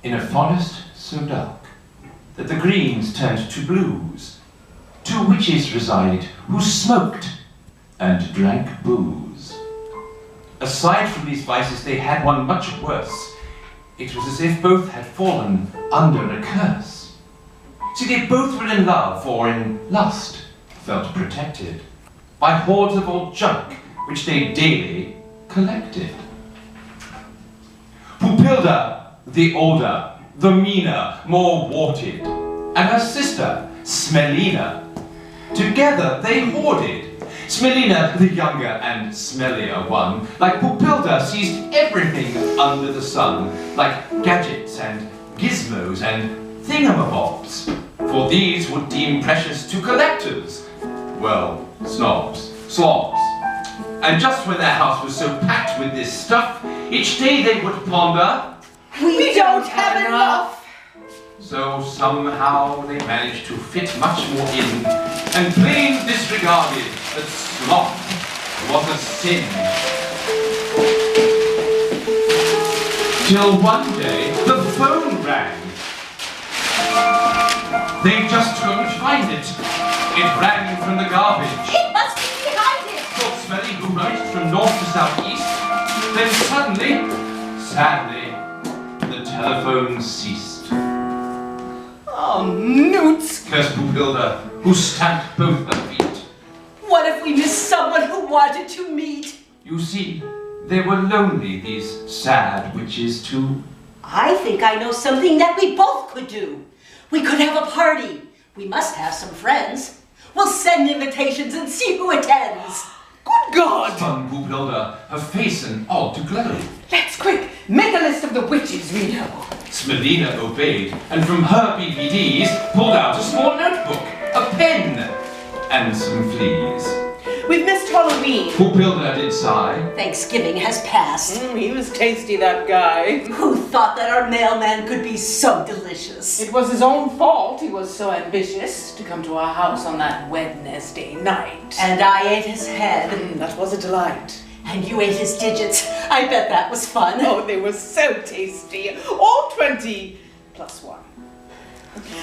In a forest so dark that the greens turned to blues, 2 witches resided who smoked and drank booze. Aside from these vices, they had one much worse. It was as if both had fallen under a curse. See, they both were in love, or in lust, felt protected by hoards of old junk, which they daily collected. Pupilda, the older, the meaner, more warted, and her sister, Smelina. Together they hoarded. Smelina, the younger and smellier one, like Pupilda, seized everything under the sun, like gadgets and gizmos and thingamabobs, for these would deem precious to collectors. Well, snobs, slobs. And just when their house was so packed with this stuff, each day they would ponder, we don't have enough. So somehow they managed to fit much more in, and plain disregarded that sloth was a sin. Till one day the phone rang. They just couldn't find it. It rang from the garbage. It must be behind it. Thought Smelly, who wrote from north to southeast. Then suddenly, sadly, the telephone ceased. Oh, newts! Cursed Pupilda, who stamped both her feet. What if we missed someone who wanted to meet? You see, they were lonely, these sad witches too. I think I know something that we both could do. We could have a party. We must have some friends. We'll send invitations and see who attends. Good God! Spun Pupilda, her face an odd to glow. Let's quick, make a list of the witches we know. Smelina obeyed, and from her BVDs pulled out a small notebook, a pen, and some fleas. We've missed Halloween. Pupilda did sigh. Thanksgiving has passed. He was tasty, that guy. Who thought that our mailman could be so delicious? It was his own fault he was so ambitious to come to our house on that Wednesday night. And I ate his head. That was a delight. And you ate his digits. I bet that was fun. Oh, they were so tasty. All 20 plus 1.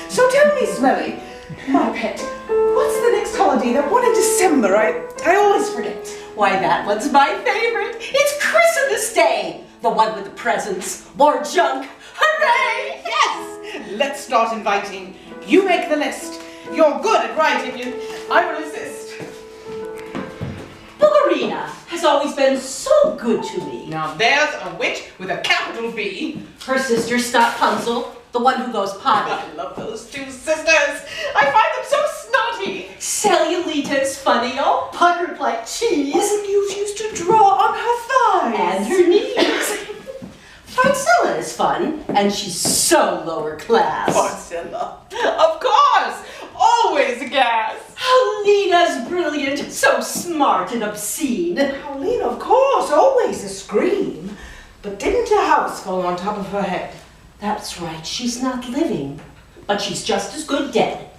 So tell me, Smelly, my pet, what's the next holiday? That one in December. I always forget. Why, that one's my favorite. It's Christmas Day. The one with the presents. More junk. Hooray! Yes! Let's start inviting. You make the list. You're good at writing it. I will assist. Boogarina has always been so good to me. Now there's a witch with a capital B. Her sister Stoppunzel, the one who goes potty. I love those 2 sisters. I find them so snotty. Cellulita is funny, all puckered like cheese. You used to draw on her thighs. And her knees. Farcilla is fun, and she's so lower class. Farcilla. Of course. Always a gas. Paulina's brilliant, so smart and obscene. Paulina, of course, always a scream. But didn't a house fall on top of her head? That's right, she's not living, but she's just as good dead.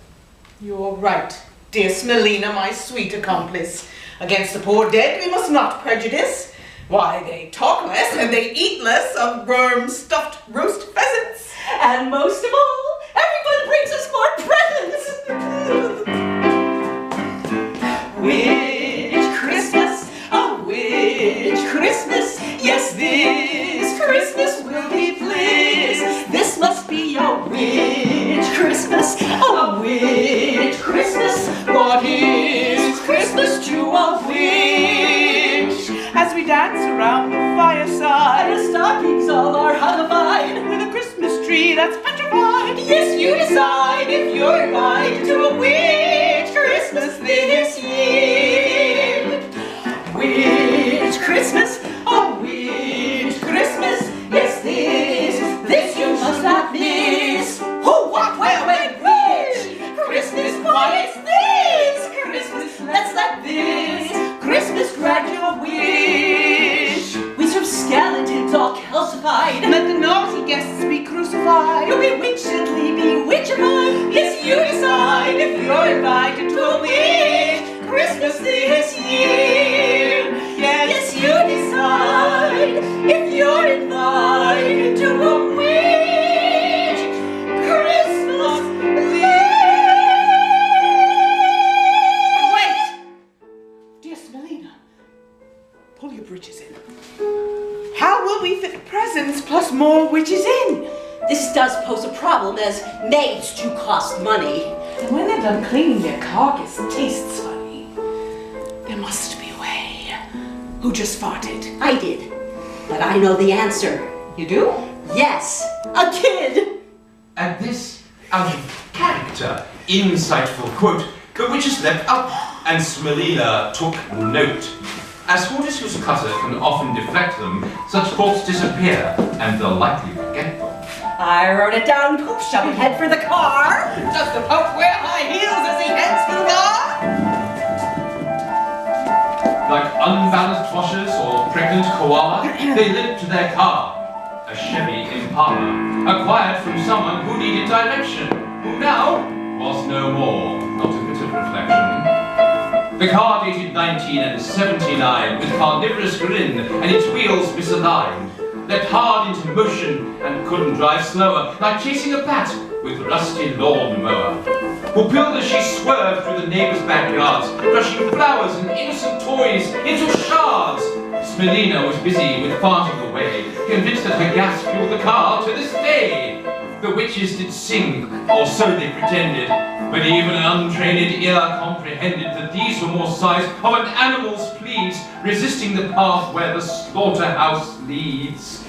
You're right, dear Smelina, my sweet accomplice. Against the poor dead we must not prejudice. Why, they talk less and they eat less of worm-stuffed roast pheasants. And most of all, everyone brings us more presents. Witch Christmas, a witch Christmas. Yes, this Christmas will be bliss. This must be a witch Christmas, a witch Christmas. What is Christmas to a witch? As we dance around the fireside, And the stockings all are hungified with a Christmas tree that's petrified. Yes, you decide if you're invited to a witch Christmas this year. Witch Christmas, a witch Christmas. Yes, this you must not miss. Who, what, where, when, which Christmas? Why, it's this Christmas. Let's let this Christmas grant you a wish. We serve skeletons all calcified. And let the naughty guests be crucified. You'll bewitchedly bewitchified. Yes, you decide if you're invited to a witch Christmas this year. Yes, you decide if you're invited to a witch plus more witches in. This does pose a problem, as maids do cost money. And when they're done cleaning, their carcass tastes funny. There must be a way. Who just farted? I did, but I know the answer. You do? Yes, a kid! At this out of character, insightful quote, the witches leapt up, and Smelina took note. As Horatius Cutter can often deflect them, such thoughts disappear, and they'll likely forget them. I wrote it down, Poop shall head for the car. Does the Pope wear high heels as he heads for the bar? Like unbalanced washers or pregnant koala, they limped to their car. A Chevy Impala, acquired from someone who needed direction, who now was no more. Not a bit of reflection. The car dated 1979 with carnivorous grin and its wheels misaligned. Leapt hard into motion and couldn't drive slower, like chasing a bat with rusty lawn mower. Pupilled as she swerved through the neighbors' backyards, crushing flowers and innocent toys into shards. Smelina was busy with farting away, convinced that her gas fueled the car to this day. The witches did sing, or so they pretended, but even an untrained ear comprehended that these were more sighs of an animal's pleas, resisting the path where the slaughterhouse leads.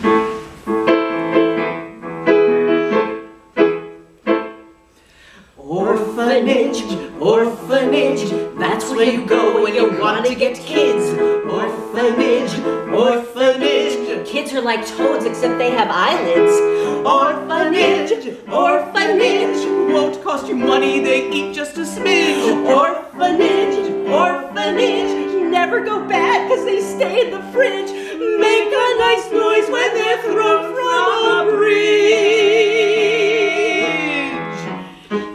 Orphanage, orphanage, that's where you go when you want to get kids. Orphanage, orphanage, kids are like toads except they have eyelids. Orphanage, orphanage, Won't cost you money, they eat just a smidge. orphanage, orphanage, never go bad cause they stay in the fridge. Make a nice noise when they're thrown from a bridge.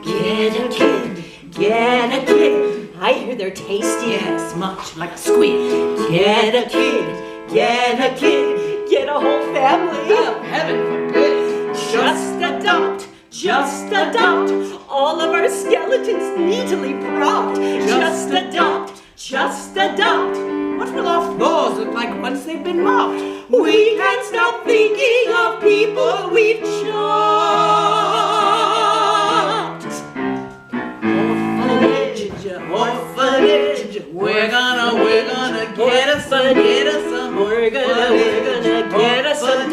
Get a kid, get a kid, I hear they're tasty. Yes, much like a squid. Get a kid, get a kid, get a whole family. Oh, heaven forbid. Just adopt, all of our skeletons neatly propped. Just adopt. What will our floors look like once they've been mopped? We can't stop thinking of people we've chopped. Orphanage, We're gonna get us some, We're gonna get us some,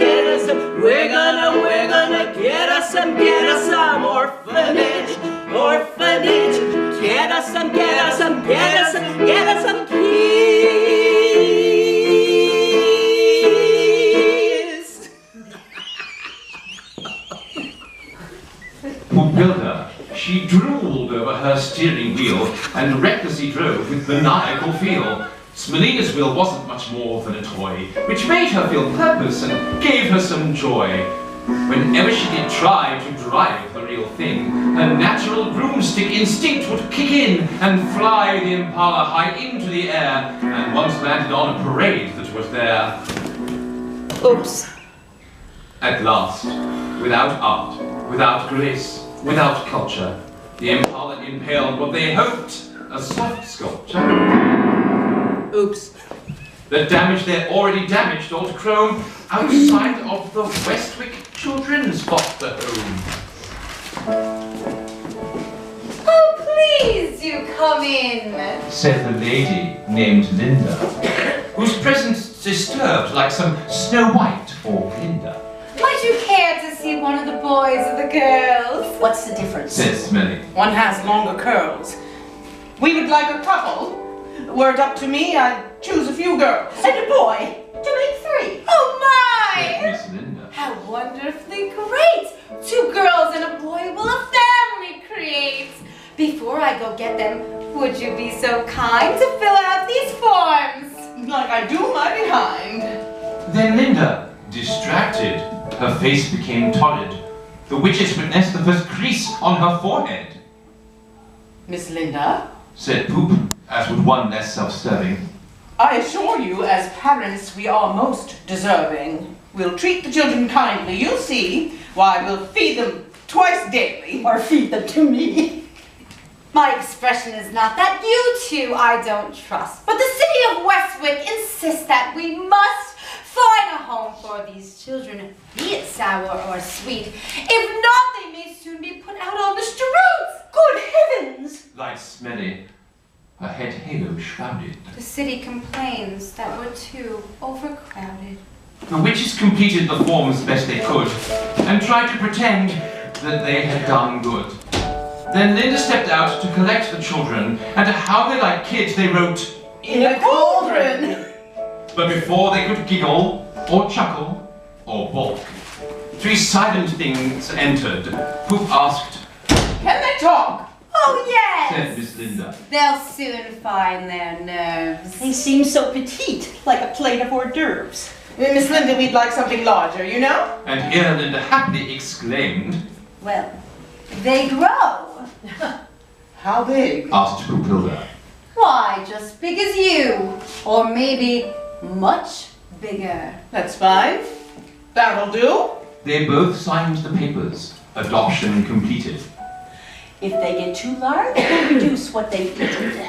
We're gonna get us some orphanage, get us some kids. Pupilda, she drooled over her steering wheel and recklessly drove with maniacal feel. Smelina's wheel wasn't much more than a toy, which made her feel purpose and gave her some joy. Whenever she did try to drive the real thing, her natural broomstick instinct would kick in and fly the Impala high into the air, and once landed on a parade that was there. Oops. At last, without art, without grace, without culture, the Impala impaled what they hoped a soft sculpture. Oops. That damaged their already damaged old chrome outside of the Westwick Children's Foster Home. Oh, please do come in. Said the lady named Linda, whose presence disturbed like some Snow White or Glinda. Would you care to see one of the boys or the girls? What's the difference? Said Smelly. One has longer curls. We would like a couple. Were it up to me, I'd choose a few girls. And a boy to make 3. Oh my! Said Miss Linda. How wonderfully great! 2 girls and a boy will a family create. Before I go get them, would you be so kind to fill out these forms? Like I do my behind. Then Linda, distracted, her face became torrid. The witches witnessed the first crease on her forehead. Miss Linda, Said Poop, as would one less self-serving. I assure you, as parents, we are most deserving. We'll treat the children kindly, you'll see. Why, we'll feed them twice daily. Or feed them to me. My expression is not that you two I don't trust, but the city of Westwick insists that we must Find a home for these children, be it sour or sweet. If not, they may soon be put out on the streets. Good heavens! Light smelly, her head halo shrouded. The city complains that we're too overcrowded. The witches completed the forms best they could, and tried to pretend that they had done good. Then Linda stepped out to collect the children, and to how they like kids they wrote, In a cauldron. but before they could giggle, or chuckle, or balk, 3 silent things entered, who asked, Can they talk? Oh said yes! Miss Linda. They'll soon find their nerves. They seem so petite, like a plate of hors d'oeuvres. Miss Linda, we'd like something larger, you know? And here Linda happily exclaimed, Well, they grow. How big? asked Pupilda. Why, just big as you. Or maybe much bigger. That's fine. That'll do. They both signed the papers, adoption completed. If they get too large, we'll reduce what they've eaten.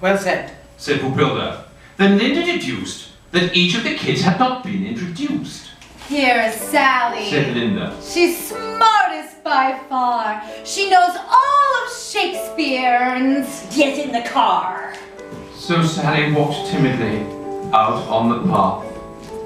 Well said. Said Pupilda. Then Linda deduced that each of the kids had not been introduced. Here's Sally. Said Linda. She's smartest by far. She knows all of Shakespeare and... Get in the car. So Sally walked timidly out on the path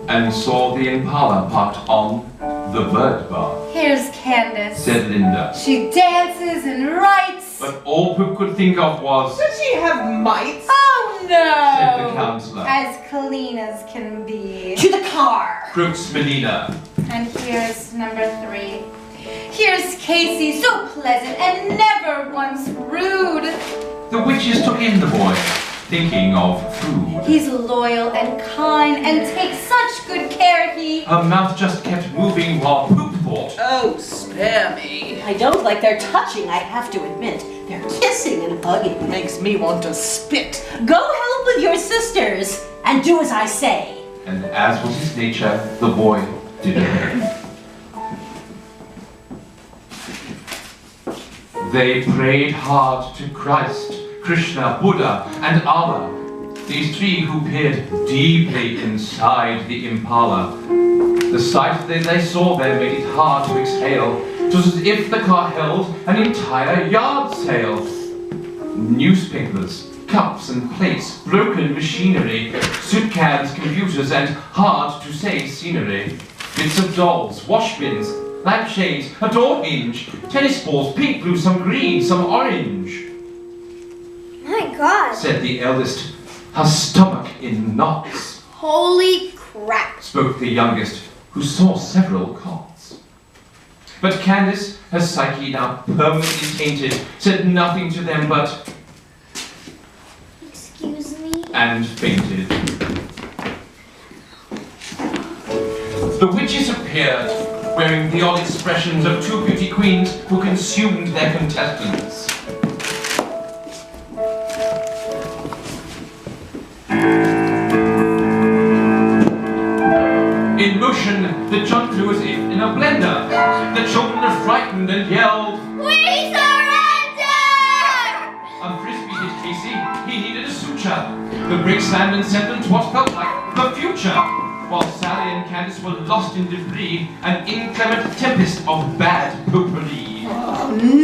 and saw the impala parked on the bird bath. Here's Candace. Said Linda. She dances and writes. But all Poop could think of was, Does she have mites? Oh no! said the counselor. As clean as can be. To the car. Croaked Smelina. And here's number 3. Here's Casey, so pleasant and never once rude. The witches took in the boy, thinking of food. He's loyal and kind and takes such good care he... Her mouth just kept moving while Poop thought, Oh, spare me. I don't like their touching, I have to admit. They're kissing and hugging. Makes me want to spit. Go help with your sisters and do as I say. and as was his nature, the boy did obey. They prayed hard to Christ, Krishna, Buddha, and Allah, these 3 who peered deeply inside the impala. The sight that they saw there made it hard to exhale. It was as if the car held an entire yard sale. Newspapers, cups and plates, broken machinery, soup cans, computers, and hard-to-say scenery. Bits of dolls, wash bins, lampshades, a door hinge, tennis balls, pink, blue, some green, some orange. My God. Said the eldest, her stomach in knots. Holy crap. Spoke the youngest, who saw several cots. But Candace, her psyche now permanently tainted, said nothing to them but, Excuse me? and fainted. The witches appeared, wearing the odd expressions of 2 beauty queens who consumed their contestants. In motion, the junk flew as if in a blender. The children were frightened and yelled, We surrender! A frisbee hit Casey, he needed a suture. The brake slammed and sent them to what felt like the future. While Sally and Candace were lost in debris, an inclement tempest of bad potpourri.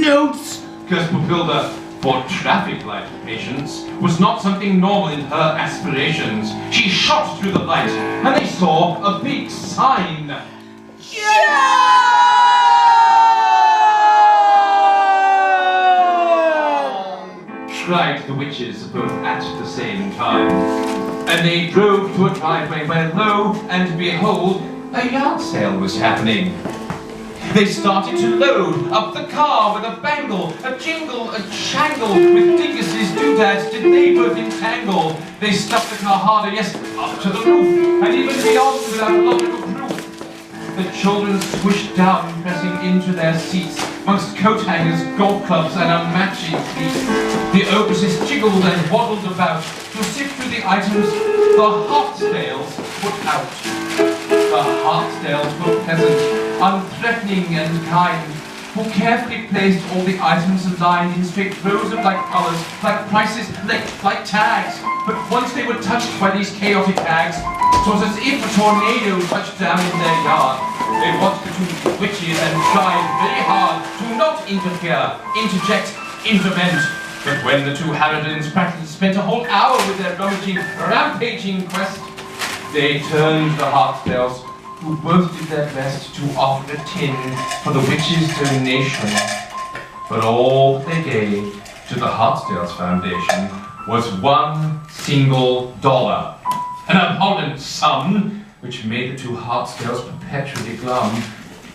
Notes! Cursed Pupilda, for traffic light patience, was not something normal in her aspirations. She shot through the light, and they saw a big sign. Cried the witches both at the same time. And they drove to a driveway where, lo and behold, a yard sale was happening. They started to load up the car with a bangle, a jingle, a jangle. With dinguses, doodads did they both entangle. They stuffed the car harder, yes, up to the roof, and even beyond without logical proof. The children swished down, pressing into their seats, amongst coat hangers, golf clubs, and a matching fleet. The ogresses jiggled and waddled about to sift through the items the Hartsdales put out. The Hartsdales were pleasant, unthreatening and kind, who carefully placed all the items aligned in straight rows of like colors, like prices, like tags. But once they were touched by these chaotic tags, 'Twas as if a tornado touched down in their yard. They watched the two witches and tried very hard to not interfere, interject, intervent. But when the two harridans practically spent a whole hour with their rummaging, rampaging quest, they turned to the Hartsdales, who both did their best to offer a tin for the witches' donation. But all that they gave to the Hartsdales Foundation was $1 single, an abhorrent sum which made the two Hartsdales perpetually glum.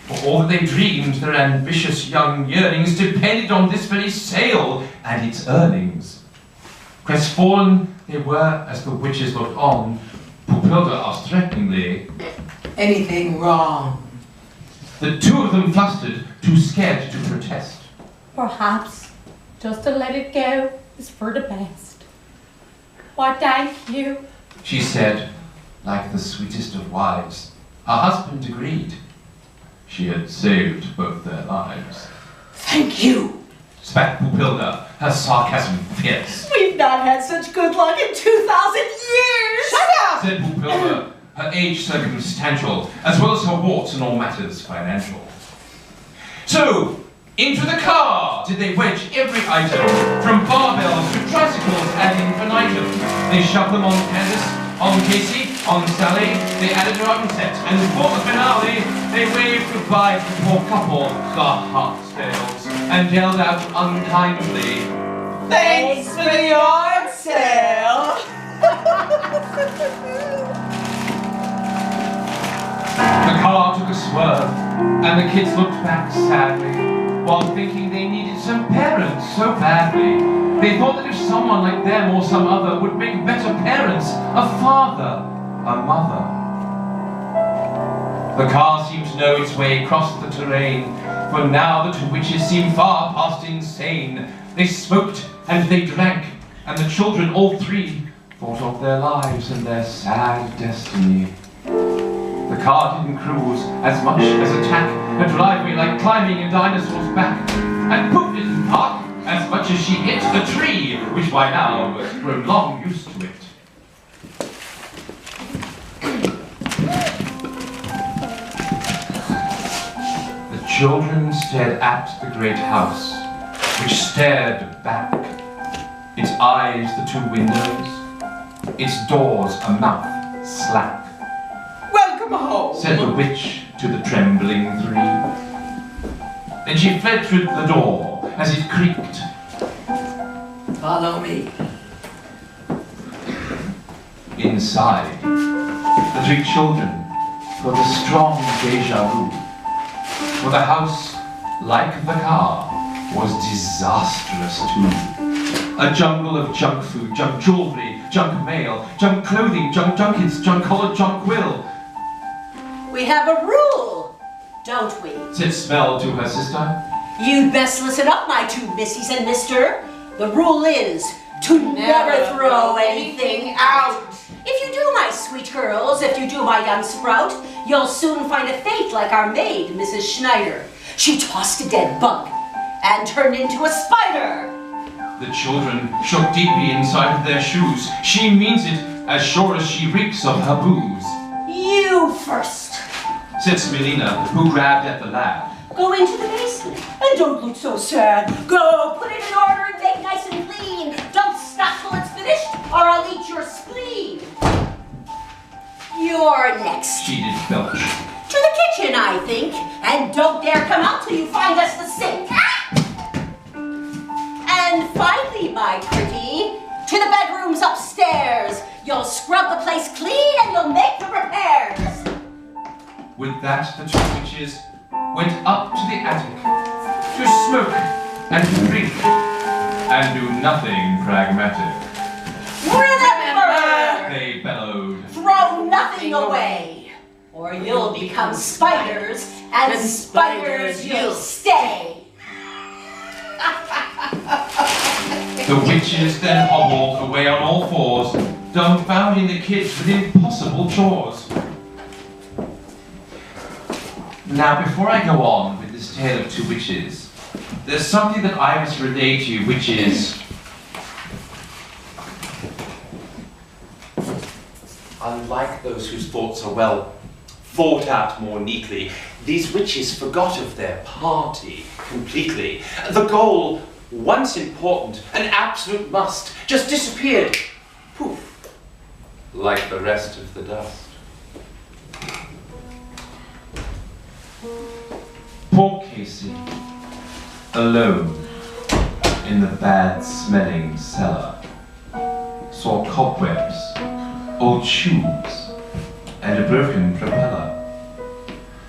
For all that they dreamed, their ambitious young yearnings depended on this very sale and its earnings. Crestfallen they were as the witches looked on. Pupilda asked threateningly, Anything wrong? The two of them flustered, too scared to protest. Perhaps just to let it go is for the best. Why, thank you. She said, like the sweetest of wives. Her husband agreed. She had saved both their lives. Thank you. Spat Pupilda, her sarcasm fierce. We've not had such good luck in 2,000 years! Shut up! Said Pupilda, her age circumstantial, as well as her warts and all matters financial. So, into the car did they wedge every item, from barbells to tricycles and infinitum. They shoved them on Candace, on Casey, on Sally, they added her up and set, and for the finale, they waved goodbye to the poor couple, the Hartsdales, and yelled out unkindly, Thanks for the yard sale. The car took a swerve, and the kids looked back sadly, while thinking they needed some parents so badly. They thought that if someone like them or some other would make better parents, a father, a mother. The car seemed to know its way across the terrain, for now the two witches seemed far past insane. They smoked and they drank, and the children, all three, thought of their lives and their sad destiny. The car didn't cruise as much as attack a driveway like climbing a dinosaur's back, and Poof didn't park as much as she hit a tree, which by now was grown long used to it. The children stared at the great house, which stared back. Its eyes the two windows, its doors a mouth slack. Welcome home. Said the witch to the trembling three. Then she fled through the door as it creaked. Follow me. Inside, the three children felt a strong deja vu. For the house, like the car, was disastrous too. A jungle of junk food, junk jewelry, junk mail, junk clothing, junk junkets, junk collar, junk quill. We have a rule, don't we? Said Smell to her sister. You'd best listen up, my two missies and mister. The rule is to never throw anything out. If you do, my sweet girls, if you do, my young sprout, you'll soon find a fate like our maid, Mrs. Schneider. She tossed a dead bug and turned into a spider. The children shook deeply inside of their shoes. She means it as sure as she reeks of her booze. You first. Said Smelina, who grabbed at the lab. Go into the basement and don't look so sad. Go, put it in order and make nice and clean. Don't stop till it's finished or I'll eat your spleen. You're next. She did belch. To the kitchen, I think. And don't dare come out till you find us the sink. And finally, my pretty, to the bedrooms upstairs. You'll scrub the place clean and you'll make the repairs. With that, the two witches went up to the attic to smoke and to drink and do nothing pragmatic. Remember, They bellowed. throw nothing away, or you'll become spiders, and spiders you'll stay. The witches then hobbled away on all fours, dumbfounding the kids with impossible chores. Now, before I go on with this tale of two witches, there's something that I must relay to you, which is... Unlike those whose thoughts are well thought out more neatly, these witches forgot of their party completely. The goal, once important, an absolute must, just disappeared. Poof, like the rest of the dust. Poor Casey, alone in the bad-smelling cellar, saw cobwebs, old shoes, and a broken propeller.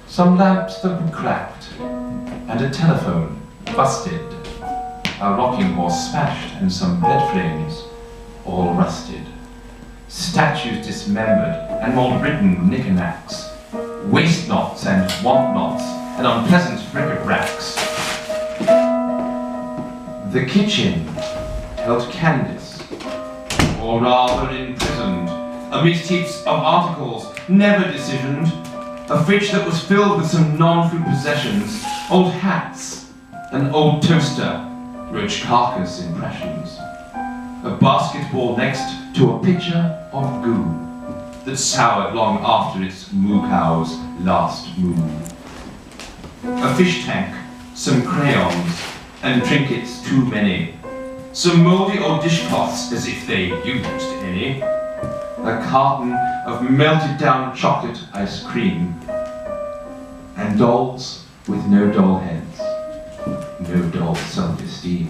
Some lamps that were cracked, and a telephone busted, a rocking horse smashed, and some bed frames all rusted. Statues dismembered, and mold-ridden knickknacks, waist knots and want knots, and unpleasant bric-a-bracs. The kitchen held Candace, or rather imprisoned, amidst heaps of articles never decisioned, a fridge that was filled with some non-food possessions, old hats, an old toaster, roach carcass impressions, a basketball next to a pitcher of goo that soured long after its moo cow's last moo, a fish tank, some crayons, and trinkets too many, some mouldy old dishcloths as if they used any, a carton of melted down chocolate ice cream, and dolls with no doll heads, no doll self-esteem.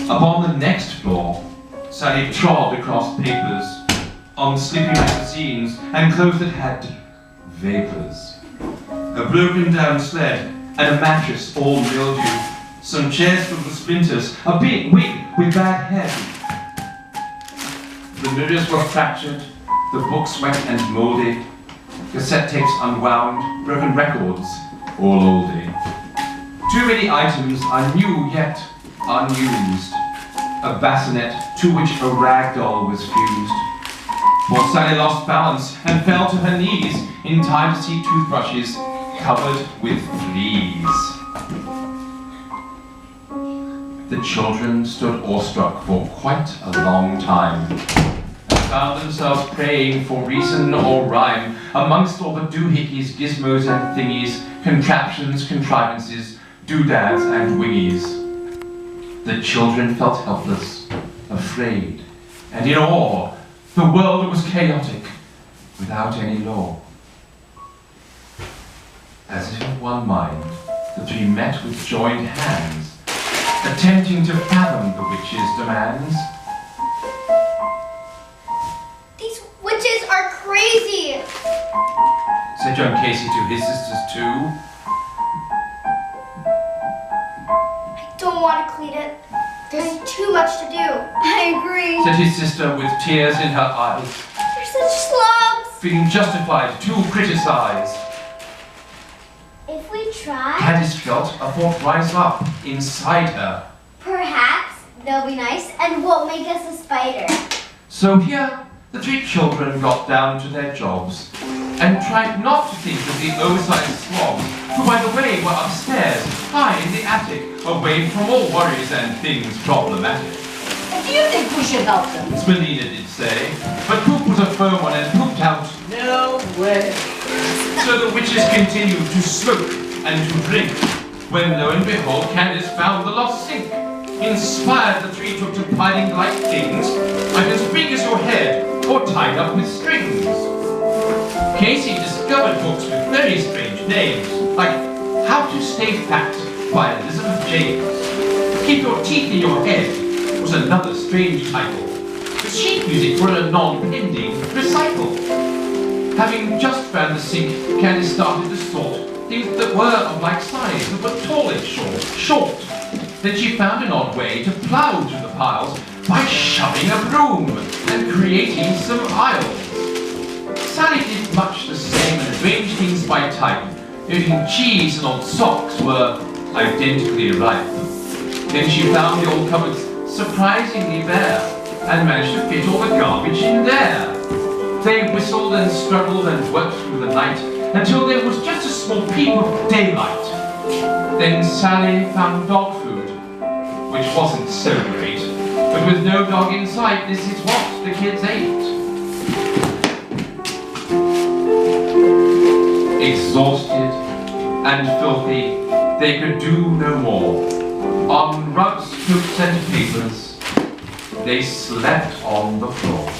Upon the next floor, Sally trod across papers, on sleepy magazines and clothes that had vapors, a broken down sled and a mattress all mildew, some chairs filled with splinters, a big wig with bad hair. The mirrors were fractured, the books wet and mouldy, cassette tapes unwound, broken records, all oldie. Too many items are new yet unused, a bassinet to which a rag doll was fused. For Sally lost balance and fell to her knees in time to see toothbrushes covered with fleas. The children stood awestruck for quite a long time, and found themselves praying for reason or rhyme amongst all the doohickeys, gizmos and thingies, contraptions, contrivances, doodads and wingies. The children felt helpless, afraid, and in awe. The world was chaotic, without any law. As if of one mind, the three met with joined hands, attempting to fathom the witch's demands. These witches are crazy. Said young Casey to his sisters too. I don't want to clean it. There's too much to do. I agree. Said his sister with tears in her eyes, You're such slobs. feeling justified to criticize. If we try, Candace felt a thought rise up inside her. perhaps they'll be nice and won't make us a spider. So here, the three children got down to their jobs and tried not to think of the oversized slobs, who, by the way, were upstairs, high in the attic, away from all worries and things problematic. Do you think we should help them? Smelina did say, but Poop was a firm one and pooped out. No way. So the witches continued to smoke and to drink, when lo and behold, Candace found the lost sink. Inspired, the three took to piling like things, like as big as your head, or tied up with strings. Casey discovered books with very strange names, like How to Stay Fat by Elizabeth James. Keep Your Teeth in Your Head was another strange title. The sheet music for a non-pending recital. Having just found the sink, Candace started to sort things that were of like size, that were tallish short. Then she found an odd way to plough through the piles by shoving a broom and creating some aisles. Sally did much the same and arranged things by type, noting cheese and old socks were identically ripe. Then she found the old cupboards surprisingly bare and managed to fit all the garbage in there. They whistled and struggled and worked through the night until there was just a small peep of daylight. Then Sally found dog food, which wasn't so great, but with no dog in sight, this is what the kids ate. Exhausted and filthy, they could do no more. On rugs, cloaks, and papers, they slept on the floor.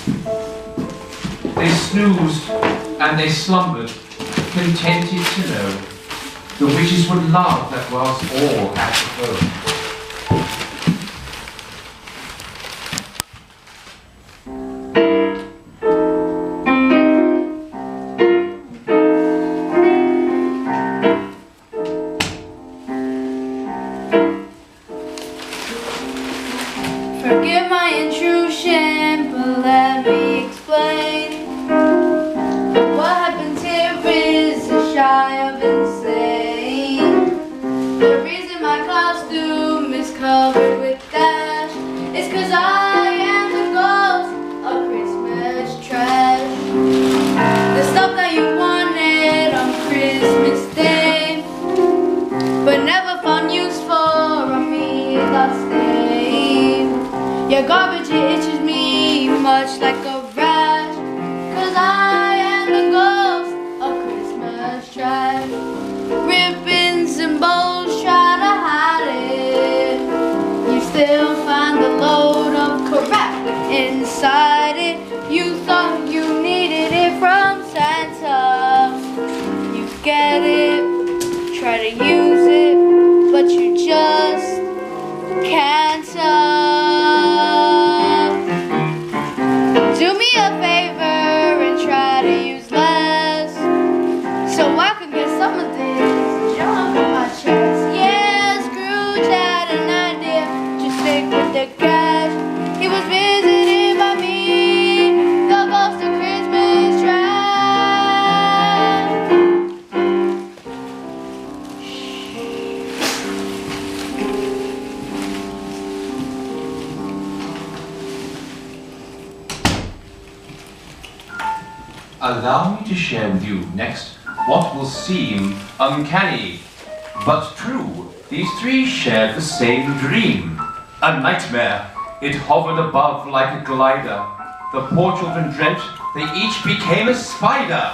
They snoozed and they slumbered, contented to know the witches would love that was all at home. Forgive my intrusion, but let me explain. What happens here is a shy of insane. The reason my costume is covered with dash is 'cause I am the ghost of Christmas trash. The stuff that you wanted on Christmas Day, but never found use for on me last day. Your garbage, it itches me much like a rash, 'cause I am the ghost of Christmas trash. Ribbons and bows try to hide it. You still find the load of crap inside it. You thought you needed it from Santa. You get it, try to use it, but you just can't do me a favor and try to use less, so I can get some of this junk on my chest. Yeah, Scrooge had an idea, just stick with the cash. He was visited by me, the ghost of Christmas trash. Allow me to share with you next what will seem uncanny, but true. These three shared the same dream. A nightmare. It hovered above like a glider. The poor children dreamt they each became a spider.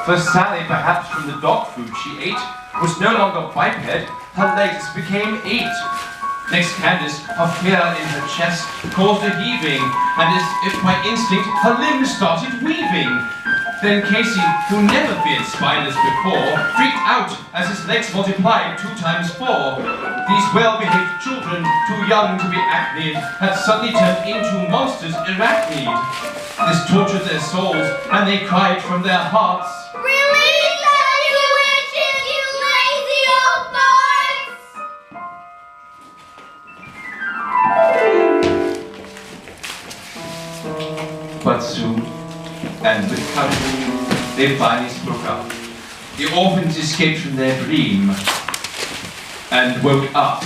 For Sally, perhaps from the dog food she ate, was no longer biped, her legs became 8. Next Candace, a fear in her chest caused a heaving, and as if by instinct, her limbs started weaving. Then Casey, who never feared spiders before, freaked out as his legs multiplied 2 times 4. These well-behaved children, too young to be acne, had suddenly turned into monsters arachnid. This tortured their souls, and they cried from their hearts, Release us, you witches, you lazy old farts! but soon, and with courage, they finally spoke up. The orphans escaped from their dream and woke up